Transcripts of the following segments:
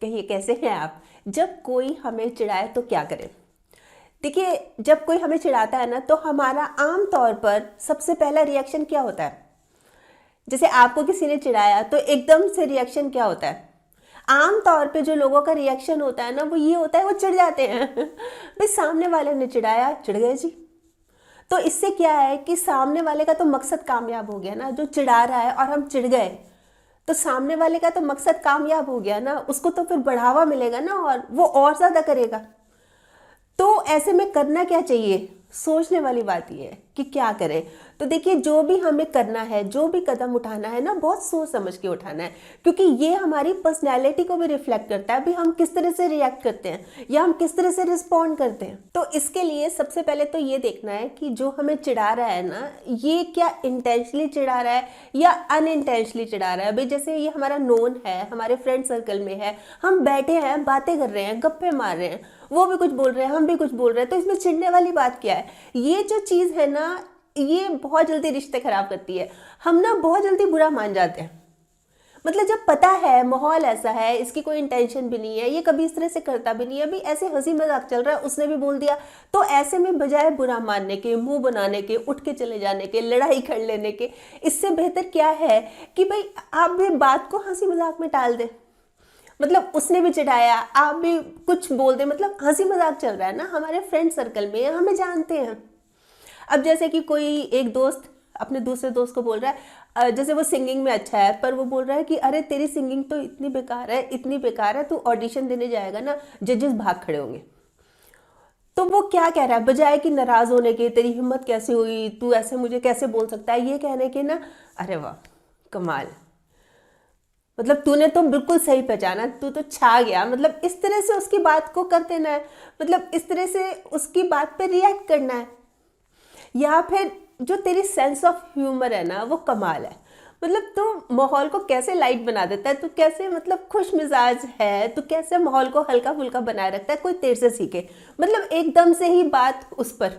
कहिए कैसे हैं आप। जब कोई हमें चिढ़ाए तो क्या करें। देखिए, जब कोई हमें चिढ़ाता है ना तो हमारा आम तौर पर सबसे पहला रिएक्शन क्या होता है। जैसे आपको किसी ने चिढ़ाया तो एकदम से रिएक्शन क्या होता है। आम तौर पे जो लोगों का रिएक्शन होता है ना वो ये होता है, वो चिढ़ जाते हैं भाई सामने वाले ने चिढ़ाया, चिढ़ गए जी। तो इससे क्या है कि सामने वाले का तो मकसद कामयाब हो गया ना, जो चिढ़ा रहा है और हम चिढ़ गए तो सामने वाले का तो मकसद कामयाब हो गया ना, उसको तो फिर बढ़ावा मिलेगा ना और वो और ज़्यादा करेगा। तो ऐसे में करना क्या चाहिए, सोचने वाली बात ये है कि क्या करें। तो देखिए, जो भी हमें करना है, जो भी कदम उठाना है ना, बहुत सोच समझ के उठाना है, क्योंकि ये हमारी पर्सनैलिटी को भी रिफ्लेक्ट करता है। अभी हम किस तरह से रिएक्ट करते हैं या हम किस तरह से रिस्पॉन्ड करते हैं। तो इसके लिए सबसे पहले तो ये देखना है कि जो हमें चिढ़ा रहा है ना, ये क्या इंटेंशनली चिढ़ा रहा है या अनइंटेंशनली चिढ़ा रहा है। अभी जैसे ये हमारा नोन है, हमारे फ्रेंड सर्कल में है, हम बैठे हैं, बातें कर रहे हैं, गप्पे मार रहे हैं, वो भी कुछ बोल रहे हैं, हम भी कुछ बोल रहे हैं, तो इसमें चिढ़ने वाली बात क्या है। ये जो चीज़ है ना, ये बहुत जल्दी रिश्ते खराब करती है। हम ना बहुत जल्दी बुरा मान जाते हैं। मतलब जब पता है माहौल ऐसा है, इसकी कोई इंटेंशन भी नहीं है, ये कभी इस तरह से करता भी नहीं है, अभी ऐसे हंसी मजाक चल रहा है, उसने भी बोल दिया, तो ऐसे में बजाय बुरा मानने के, मुंह बनाने के, उठ के चले जाने के, लड़ाई कर लेने के, इससे बेहतर क्या है कि भाई आप भी बात को हंसी मजाक में टाल दें। मतलब उसने भी चिढ़ाया, आप भी कुछ बोल दें, मतलब हंसी मजाक चल रहा है ना, हमारे फ्रेंड सर्कल में हमें जानते हैं। अब जैसे कि कोई एक दोस्त अपने दूसरे दोस्त को बोल रहा है, जैसे वो सिंगिंग में अच्छा है, पर वो बोल रहा है कि अरे तेरी सिंगिंग तो इतनी बेकार है, इतनी बेकार है, तू ऑडिशन देने जाएगा ना, जजेस भाग खड़े होंगे। तो वो क्या कह रहा है, बजाय कि नाराज होने के, तेरी हिम्मत कैसे हुई, तू ऐसे मुझे कैसे बोल सकता है, ये कहने के ना, अरे वाह कमाल, मतलब तूने तो बिल्कुल सही पहचाना, तू तो छा गया। मतलब इस तरह से उसकी बात को कर देना है, मतलब इस तरह से उसकी बात पे रिएक्ट करना है। या फिर जो तेरी सेंस ऑफ ह्यूमर है ना, वो कमाल है। मतलब तू माहौल को कैसे लाइट बना देता है, तू कैसे मतलब खुश मिजाज है, तू कैसे माहौल को हल्का फुल्का बनाए रखता है, कोई तेरे से सीखे। मतलब एकदम से ही बात उस पर,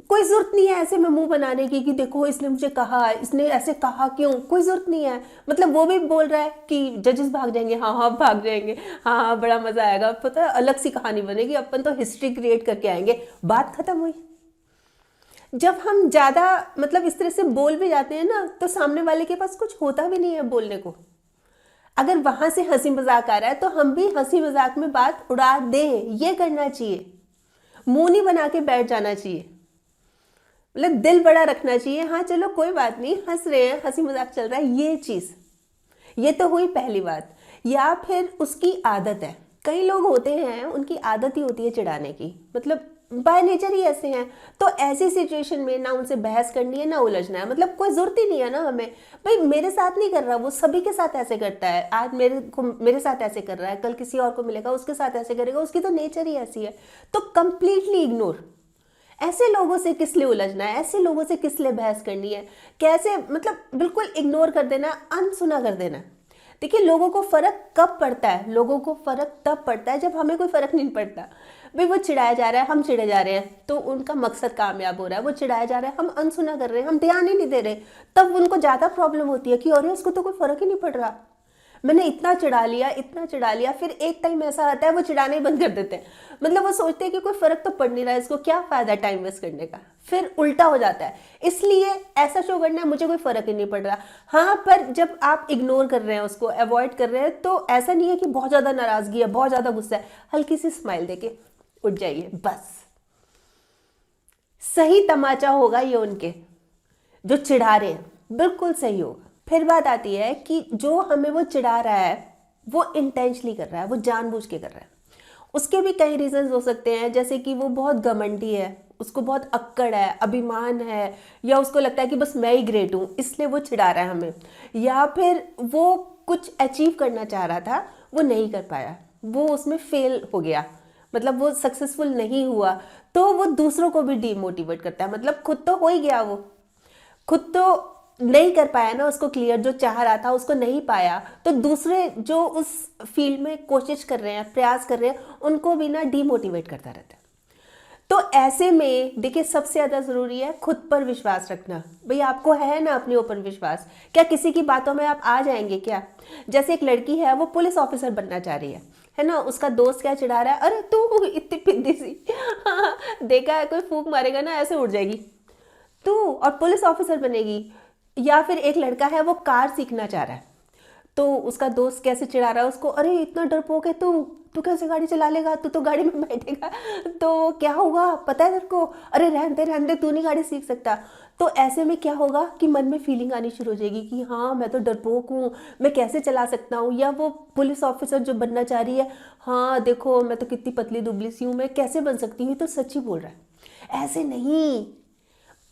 कोई जरूरत नहीं है ऐसे में मुंह बनाने की कि देखो इसने मुझे कहा, इसने ऐसे कहा क्यों, कोई जरूरत नहीं है। मतलब वो भी बोल रहा है कि जजेस भाग जाएंगे, हाँ हाँ भाग जाएंगे, हाँ हाँ बड़ा मजा आएगा, पता है अलग सी कहानी बनेगी, अपन तो हिस्ट्री क्रिएट करके आएंगे, बात खत्म हुई। जब हम ज़्यादा मतलब इस तरह से बोल भी जाते हैं ना, तो सामने वाले के पास कुछ होता भी नहीं है बोलने को। अगर वहां से हंसी मजाक आ रहा है तो हम भी हंसी मजाक में बात उड़ा दें, ये करना चाहिए। मुंह नहीं बना के बैठ जाना चाहिए, मतलब दिल बड़ा रखना चाहिए। हाँ चलो कोई बात नहीं, हंस रहे हैं, हंसी मजाक चल रहा है, ये चीज़, ये तो हुई पहली बात। या फिर उसकी आदत है, कई लोग होते हैं उनकी आदत ही होती है चिढ़ाने की, मतलब बाय नेचर ही ऐसे हैं। तो ऐसी सिचुएशन में ना उनसे बहस करनी है ना उलझना है, मतलब कोई जरूरत ही नहीं है ना हमें। भाई मेरे साथ नहीं कर रहा, वो सभी के साथ ऐसे करता है, आज मेरे साथ ऐसे कर रहा है, कल किसी और को मिलेगा उसके साथ ऐसे करेगा, उसकी तो नेचर ही ऐसी है। तो कंप्लीटली इग्नोर। ऐसे लोगों से किस लिए उलझना है, ऐसे लोगों से किस लिए बहस करनी है, कैसे, मतलब बिल्कुल इग्नोर कर देना, अनसुना कर देना। देखिए, लोगों को फर्क कब पड़ता है, लोगों को फर्क तब पड़ता है जब हमें कोई फर्क नहीं पड़ता। भाई वो चिढ़ाया जा रहा है, हम चिढ़े जा रहे हैं, तो उनका मकसद कामयाब हो रहा है। वो चिढ़ाया जा रहा है, हम अनसुना कर रहे हैं, हम ध्यान ही नहीं दे रहे, तब उनको ज्यादा प्रॉब्लम होती है कि अरे उसको तो कोई फर्क ही नहीं पड़ रहा, मैंने इतना चिढ़ा लिया, इतना चिढ़ा लिया। फिर एक टाइम ऐसा आता है वो चिढ़ाना ही बंद कर देते हैं, मतलब वो सोचते हैं कि कोई फर्क तो पड़ नहीं रहा है, इसको क्या फायदा टाइम वेस्ट करने का। फिर उल्टा हो जाता है, इसलिए ऐसा शो करना है मुझे कोई फर्क ही नहीं पड़ रहा। हाँ, पर जब आप इग्नोर कर रहे हैं, उसको अवॉइड कर रहे हैं, तो ऐसा नहीं है कि बहुत ज्यादा नाराजगी है, बहुत ज्यादा गुस्सा है, हल्की सी स्माइल देके उठ जाइए बस। सही तमाचा होगा ये उनके जो चिढ़ा रहे हैं, बिल्कुल सही होगा। फिर बात आती है कि जो हमें वो चिढ़ा रहा है वो इंटेंशनली कर रहा है, वो जानबूझ के कर रहा है। उसके भी कई रीजंस हो सकते हैं, जैसे कि वो बहुत घमंडी है, उसको बहुत अक्कड़ है, अभिमान है, या उसको लगता है कि बस मैं ही ग्रेट हूँ इसलिए वो चिढ़ा रहा है हमें। या फिर वो कुछ अचीव करना चाह रहा था, वो नहीं कर पाया, वो उसमें फेल हो गया, मतलब वो सक्सेसफुल नहीं हुआ, तो वो दूसरों को भी डीमोटिवेट करता है। मतलब खुद तो हो ही गया, वो खुद तो नहीं कर पाया ना, उसको क्लियर जो चाह रहा था उसको नहीं पाया, तो दूसरे जो उस फील्ड में कोशिश कर रहे हैं, प्रयास कर रहे हैं, उनको भी ना डीमोटिवेट करता रहता है। तो ऐसे में देखिए सबसे ज़्यादा ज़रूरी है खुद पर विश्वास रखना। भाई आपको है ना अपने ऊपर विश्वास, क्या किसी की बातों में आप आ जाएंगे क्या? जैसे एक लड़की है, वो पुलिस ऑफिसर बनना चाह रही है ना, उसका दोस्त क्या चिढ़ा रहा है, अरे तू इतनी पिद्दी सी देखा है कोई फूंक मारेगा ना ऐसे उड़ जाएगी तू, और पुलिस ऑफिसर बनेगी। या फिर एक लड़का है, वो कार सीखना चाह रहा है, तो उसका दोस्त कैसे चिढ़ा रहा है उसको, अरे इतना डरपोक है तू, तू कैसे गाड़ी चला लेगा, तू तो गाड़ी में बैठेगा तो क्या होगा पता है तेरे को, अरे रहने दे तू नहीं गाड़ी सीख सकता। तो ऐसे में क्या होगा कि मन में फीलिंग आनी शुरू हो जाएगी कि हाँ मैं तो डरपोक हूँ, मैं कैसे चला सकता हूँ। या वो पुलिस ऑफिसर जो बनना चाह रही है, हाँ देखो मैं तो कितनी पतली दुबली सी हूँ, मैं कैसे बन सकती हूँ, तो सच्ची बोल रहा है। ऐसे नहीं,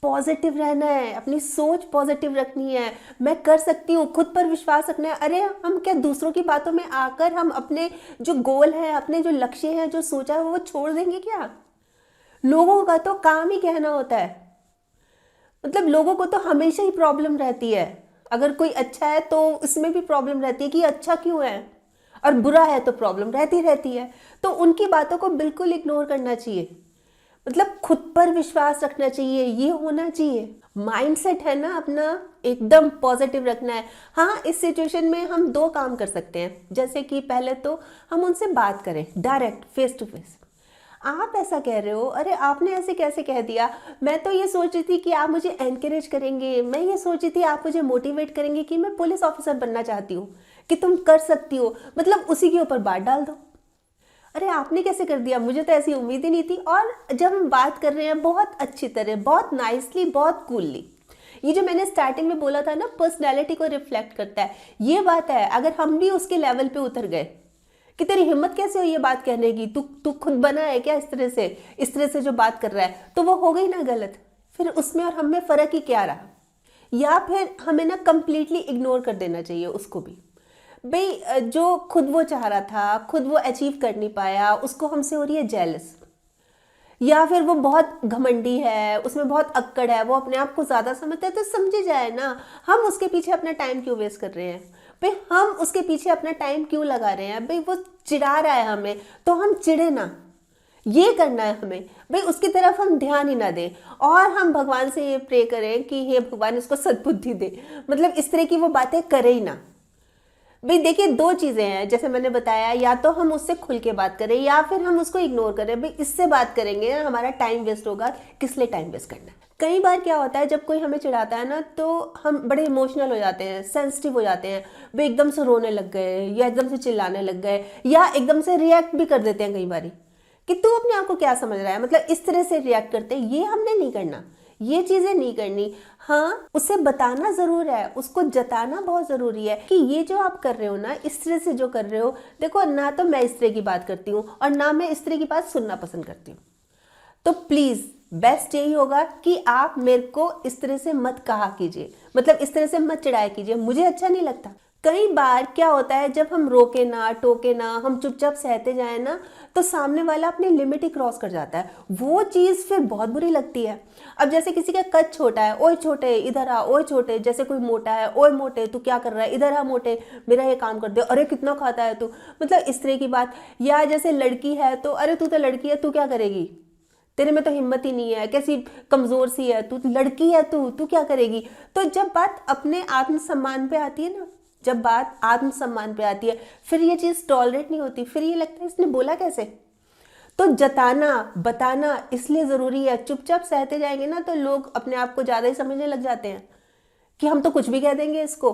पॉजिटिव रहना है, अपनी सोच पॉजिटिव रखनी है, मैं कर सकती हूँ, खुद पर विश्वास रखना है। अरे हम क्या दूसरों की बातों में आकर हम अपने जो गोल है, अपने जो लक्ष्य है, जो सोचा है वो छोड़ देंगे क्या? लोगों का तो काम ही कहना होता है, मतलब लोगों को तो हमेशा ही प्रॉब्लम रहती है। अगर कोई अच्छा है तो इसमें भी प्रॉब्लम रहती है कि अच्छा क्यों है, और बुरा है तो प्रॉब्लम रहती रहती है। तो उनकी बातों को बिल्कुल इग्नोर करना चाहिए, मतलब खुद पर विश्वास रखना चाहिए, ये होना चाहिए। माइंडसेट है ना अपना एकदम पॉजिटिव रखना है। हाँ, इस सिचुएशन में हम दो काम कर सकते हैं, जैसे कि पहले तो हम उनसे बात करें डायरेक्ट फेस टू फेस। आप ऐसा कह रहे हो, अरे आपने ऐसे कैसे कह दिया, मैं तो ये सोच रही थी कि आप मुझे एनकरेज करेंगे, मैं ये सोच रही थी आप मुझे मोटिवेट करेंगे कि मैं पुलिस ऑफिसर बनना चाहती हूँ, कि तुम कर सकती हो, मतलब उसी के ऊपर बात डाल दो। अरे आपने कैसे कर दिया, मुझे तो ऐसी उम्मीद ही नहीं थी। और जब हम बात कर रहे हैं बहुत अच्छी तरह, बहुत नाइसली, बहुत कूलली, ये जो मैंने स्टार्टिंग में बोला था ना, पर्सनैलिटी को रिफ्लेक्ट करता है, ये बात है। अगर हम भी उसके लेवल पे उतर गए कि तेरी हिम्मत कैसे हो ये बात कहने की, तू तू खुद बना है क्या इस तरह से जो बात कर रहा है, तो वो हो गई ना गलत। फिर उसमें और हम में फ़र्क ही क्या रहा? या फिर हमें ना कंप्लीटली इग्नोर कर देना चाहिए उसको भी। भाई जो खुद वो चाह रहा था, खुद वो अचीव कर नहीं पाया, उसको हमसे हो रही है जेलस, या फिर वो बहुत घमंडी है, उसमें बहुत अक्कड़ है, वो अपने आप को ज़्यादा समझता है, तो समझे जाए ना, हम उसके पीछे अपना टाइम क्यों वेस्ट कर रहे हैं? भाई हम उसके पीछे अपना टाइम क्यों लगा रहे हैं? भाई वो चिढ़ा रहा है हमें, तो हम चिढ़े ना, ये करना है हमें। भाई उसकी तरफ हम ध्यान ही ना दें, और हम भगवान से ये प्रे करें कि हे भगवान इसको सद्बुद्धि दे, मतलब इस तरह की वो बातें करे ही ना। भाई देखिए दो चीज़ें हैं, जैसे मैंने बताया, या तो हम उससे खुल के बात करें या फिर हम उसको इग्नोर करें। भाई इससे बात करेंगे ना हमारा टाइम वेस्ट होगा, किस लिए टाइम वेस्ट करना है? कई बार क्या होता है, जब कोई हमें चिढ़ाता है ना, तो हम बड़े इमोशनल हो जाते हैं, सेंसिटिव हो जाते हैं, भाई एकदम से रोने लग गए, या एकदम से चिल्लाने लग गए, या एकदम से रिएक्ट भी कर देते हैं कई बार कि तू अपने आप को क्या समझ रहा है, मतलब इस तरह से रिएक्ट करते हैं। ये हमने नहीं करना, ये चीज़ें नहीं करनी। हाँ, उसे बताना ज़रूर है, उसको जताना बहुत ज़रूरी है कि ये जो आप कर रहे हो ना, इस तरह से जो कर रहे हो, देखो ना तो मैं इस तरह की बात करती हूँ और ना मैं इस तरह की बात सुनना पसंद करती हूँ, तो प्लीज़ बेस्ट यही होगा कि आप मेरे को इस तरह से मत कहा कीजिए, मतलब इस तरह से मत चिढ़ाया कीजिए, मुझे अच्छा नहीं लगता। कई बार क्या होता है, जब हम रोके ना, टोके ना, हम चुपचाप सहते जाए ना, तो सामने वाला अपनी लिमिट ही क्रॉस कर जाता है, वो चीज़ फिर बहुत बुरी लगती है। अब जैसे किसी का कद छोटा है, ओए छोटे इधर आ, ओए छोटे, जैसे कोई मोटा है, ओए मोटे तू क्या कर रहा है, इधर आ मोटे, मेरा ये काम कर दे, अरे कितना खाता है तू, मतलब इस तरह की बात। या जैसे लड़की है तो अरे तू तो लड़की है, तू क्या करेगी, तेरे में तो हिम्मत ही नहीं है, कैसी कमज़ोर सी है तू, लड़की है तू, तू क्या करेगी। तो जब बात अपने आत्मसम्मान पे आती है ना, जब बात आत्मसम्मान पे आती है, फिर ये चीज़ टॉलरेट नहीं होती, फिर ये लगता है इसने बोला कैसे। तो जताना, बताना इसलिए ज़रूरी है। चुपचाप सहते जाएंगे ना, तो लोग अपने आप को ज़्यादा ही समझने लग जाते हैं कि हम तो कुछ भी कह देंगे इसको,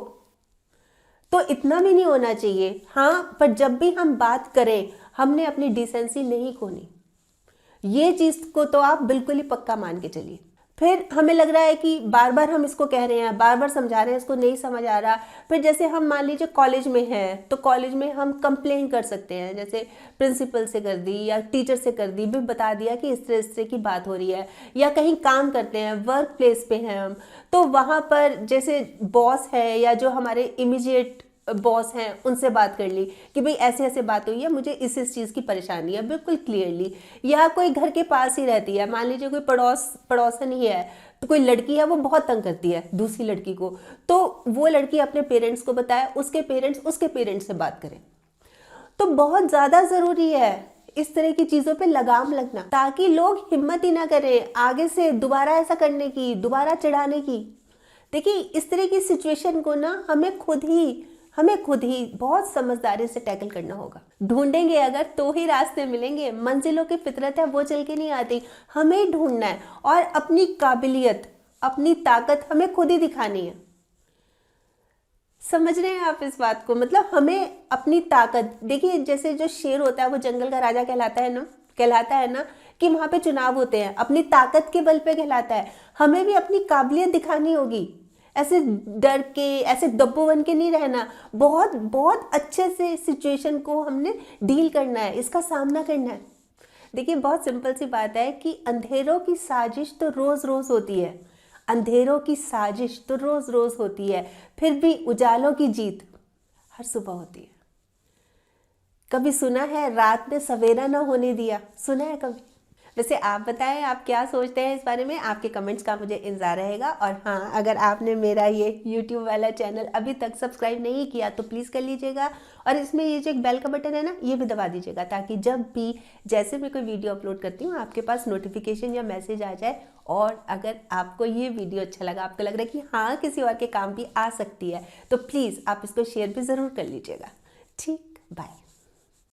तो इतना भी नहीं होना चाहिए। हाँ, पर जब भी हम बात करें, हमने अपनी डिसेंसी नहीं खोनी, ये चीज़ को तो आप बिल्कुल ही पक्का मान के चलिए। फिर हमें लग रहा है कि बार बार हम इसको कह रहे हैं, बार बार समझा रहे हैं, इसको नहीं समझ आ रहा। फिर जैसे हम मान लीजिए कॉलेज में हैं, तो कॉलेज में हम कंप्लेन कर सकते हैं, जैसे प्रिंसिपल से कर दी या टीचर से कर दी, भी बता दिया कि इस तरह की बात हो रही है। या कहीं काम करते हैं, वर्क प्लेस पे हैं हम, तो वहाँ पर जैसे बॉस है या जो हमारे इमीडिएट बॉस हैं, उनसे बात कर ली कि भाई ऐसे ऐसे बात हुई है, मुझे इस चीज़ की परेशानी है, बिल्कुल क्लियरली। या कोई घर के पास ही रहती है, मान लीजिए कोई पड़ोसन ही है, तो कोई लड़की है वो बहुत तंग करती है दूसरी लड़की को, तो वो लड़की अपने पेरेंट्स को बताए, उसके पेरेंट्स से बात करें। तो बहुत ज़्यादा ज़रूरी है इस तरह की चीजों पे लगाम लगना, ताकि लोग हिम्मत ही ना करें आगे से दोबारा ऐसा करने की, दोबारा चढ़ाने की। देखिए इस तरह की सिचुएशन को ना हमें खुद ही बहुत समझदारी से टैकल करना होगा। ढूंढेंगे अगर तो ही रास्ते मिलेंगे। मंजिलों की फितरत है, वो चल के नहीं आती, हमें ही ढूंढना है। और अपनी काबिलियत, अपनी ताकत हमें खुद ही दिखानी है। समझ रहे हैं आप इस बात को? मतलब हमें अपनी ताकत, देखिए जैसे जो शेर होता है वो जंगल का राजा कहलाता है ना कि वहां पे चुनाव होते हैं, अपनी ताकत के बल पे कहलाता है। हमें भी अपनी काबिलियत दिखानी होगी, ऐसे डर के, ऐसे दब्बू बन के नहीं रहना। बहुत बहुत अच्छे से सिचुएशन को हमने डील करना है, इसका सामना करना है। देखिए बहुत सिंपल सी बात है कि अंधेरों की साजिश तो रोज रोज होती है, अंधेरों की साजिश तो रोज रोज होती है, फिर भी उजालों की जीत हर सुबह होती है। कभी सुना है रात ने सवेरा ना होने दिया? सुना है कभी? वैसे आप बताएं, आप क्या सोचते हैं इस बारे में? आपके कमेंट्स का मुझे इंतजार रहेगा। और हाँ, अगर आपने मेरा ये YouTube वाला चैनल अभी तक सब्सक्राइब नहीं किया तो प्लीज़ कर लीजिएगा। और इसमें ये जो एक बेल का बटन है ना, ये भी दबा दीजिएगा, ताकि जब भी जैसे मैं कोई वीडियो अपलोड करती हूँ आपके पास नोटिफिकेशन या मैसेज आ जाए। और अगर आपको ये वीडियो अच्छा लगा, आपको लग रहा है कि हाँ किसी और के काम भी आ सकती है, तो प्लीज़ आप इसको शेयर भी ज़रूर कर लीजिएगा। ठीक, बाय।